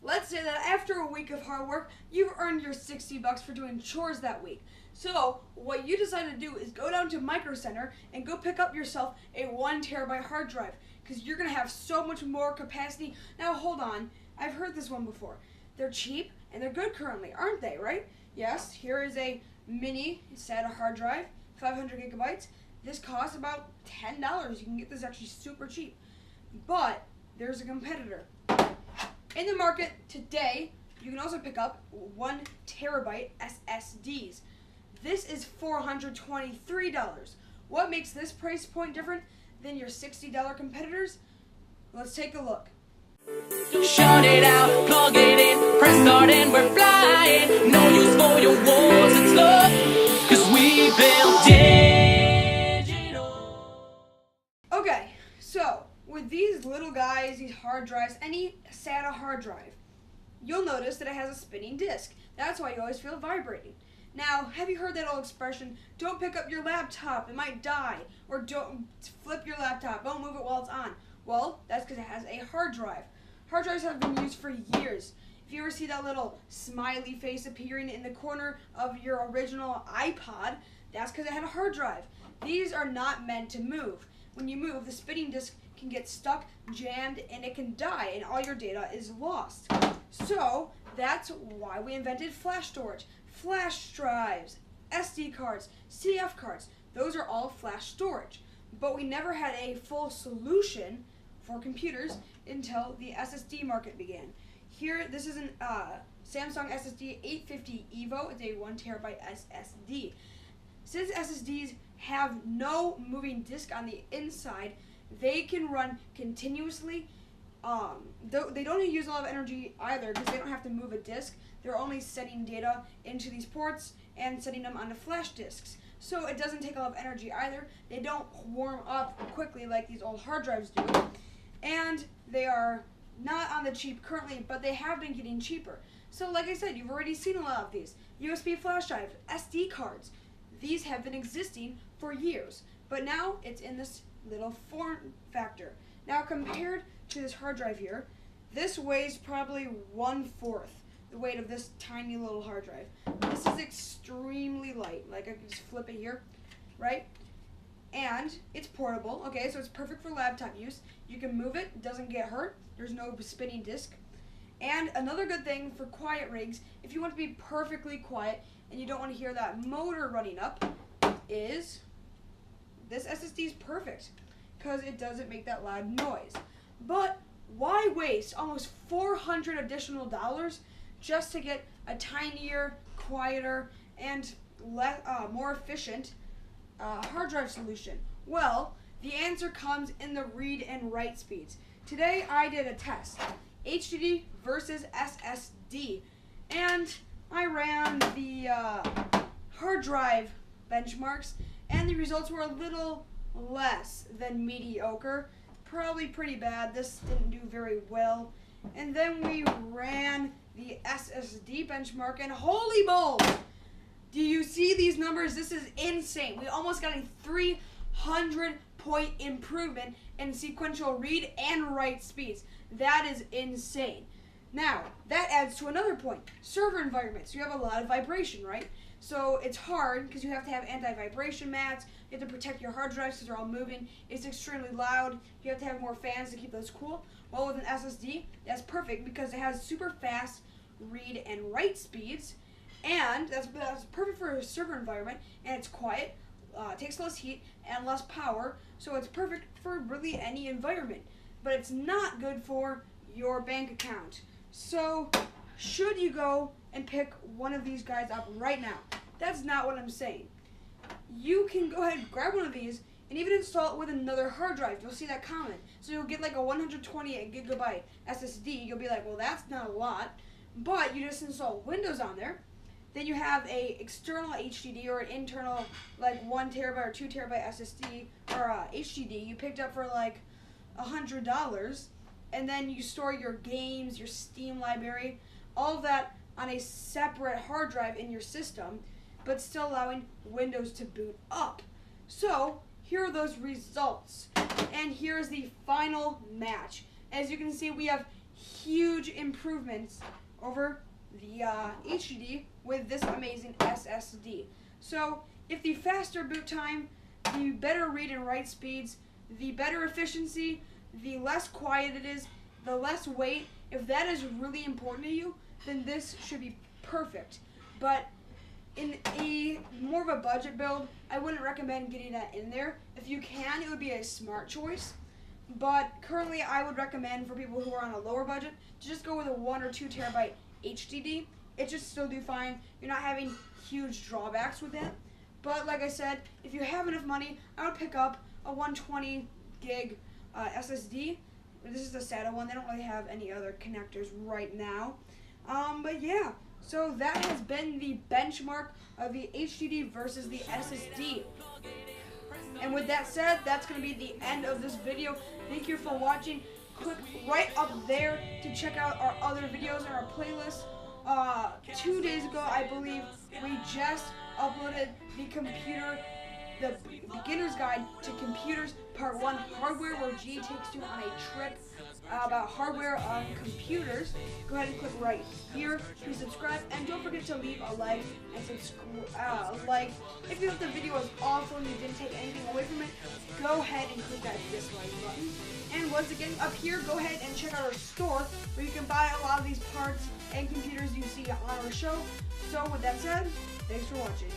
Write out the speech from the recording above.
let's say that after a week of hard work, you've earned your $60 for doing chores that week. So what you decide to do is go down to Micro Center and go pick up yourself a 1 terabyte hard drive, because you're going to have so much more capacity. Now hold on, I've heard this one before. They're cheap and they're good currently, aren't they, right? Yes, here is a mini SATA hard drive, 500 gigabytes. This costs about $10. You can get this actually super cheap. But there's a competitor. In the market today, you can also pick up 1 terabyte SSDs. This is $423. What makes this price point different than your $60 competitors? Let's take a look. Shut it out, plug it in, press start and we're flying. No use for your walls, it's love, 'cause we built digital. Okay, so with these little guys, these hard drives, any SATA hard drive, you'll notice that it has a spinning disc. That's why you always feel it vibrating. Now, have you heard that old expression, don't pick up your laptop, it might die, or don't flip your laptop, don't move it while it's on? Well, that's because it has a hard drive. Hard drives have been used for years. If you ever see that little smiley face appearing in the corner of your original iPod, that's because it had a hard drive. These are not meant to move. When you move, the spinning disk can get stuck, jammed, and it can die, and all your data is lost. So, that's why we invented flash storage. Flash drives, SD cards, CF cards, those are all flash storage. But we never had a full solution for computers until the SSD market began. Here, this is an Samsung SSD 850 EVO. It's a 1 terabyte SSD. Since SSDs have no moving disk on the inside, they can run continuously. They don't use a lot of energy either, because they don't have to move a disk. They're only sending data into these ports and sending them onto flash disks. So it doesn't take a lot of energy either. They don't warm up quickly like these old hard drives do. And they are not on the cheap currently, but they have been getting cheaper. So like I said, you've already seen a lot of these. USB flash drives, SD cards. These have been existing for years, but now it's in this little form factor. Now compared to this hard drive here, this weighs probably 1/4 the weight of this tiny little hard drive. This is extremely light. Like, I can just flip it here, right? And it's portable, okay, so it's perfect for laptop use. You can move it, doesn't get hurt, there's no spinning disc. And another good thing for quiet rigs, if you want to be perfectly quiet and you don't want to hear that motor running up, is this SSD is perfect because it doesn't make that loud noise. But why waste almost $400 additional just to get a tinier, quieter, and more efficient hard drive solution? Well, the answer comes in the read and write speeds. Today I did a test, HDD versus SSD, and I ran the hard drive benchmarks, and the results were a little less than mediocre, probably pretty bad. This didn't do very well. And then we ran the SSD benchmark, and holy balls! Do you see these numbers? This is insane. We almost got a 300-point improvement in sequential read and write speeds. That is insane. Now, that adds to another point. Server environments. You have a lot of vibration, right? So it's hard because you have to have anti-vibration mats. You have to protect your hard drives because they're all moving. It's extremely loud. You have to have more fans to keep those cool. Well, with an SSD, that's perfect because it has super fast read and write speeds. And that's perfect for a server environment, and it's quiet, takes less heat and less power, so it's perfect for really any environment. But it's not good for your bank account. So should you go and pick one of these guys up right now? That's not what I'm saying. You can go ahead and grab one of these and even install it with another hard drive. You'll see that comment. So you'll get like a 128 gigabyte SSD. You'll be like, well, that's not a lot. But you just install Windows on there. Then you have a external HDD or an internal like 1 terabyte or 2 terabyte SSD or HDD you picked up for like $100, and then you store your games, your Steam library, all of that on a separate hard drive in your system, but still allowing Windows to boot up. So here are those results, and here's the final match. As you can see, we have huge improvements over the HDD with this amazing SSD. So if the faster boot time, the better read and write speeds, the better efficiency, the less quiet it is, the less weight, if that is really important to you, then this should be perfect. But in a more of a budget build, I wouldn't recommend getting that in there. If you can, it would be a smart choice. But currently, I would recommend for people who are on a lower budget to just go with a 1 or 2 terabyte HDD. It just still do fine. You're not having huge drawbacks with it. But like I said, if you have enough money, I would pick up a 120 gig SSD. This is the SATA one. They don't really have any other connectors right now. But yeah, so that has been the benchmark of the HDD versus the SSD. And with that said, that's going to be the end of this video. Thank you for watching. Click right up there to check out our other videos in our playlist. 2 days ago, I believe, we just uploaded the beginner's guide to computers part 1 hardware, where G takes you on a trip about hardware on computers. Go ahead and click right here to subscribe, and don't forget to leave a like and subscribe. If you thought the video was awful and you didn't take anything away from it, go ahead and click that dislike button. And once again, up here, go ahead and check out our store where you can buy a lot of these parts and computers you see on our show. So with that said, thanks for watching.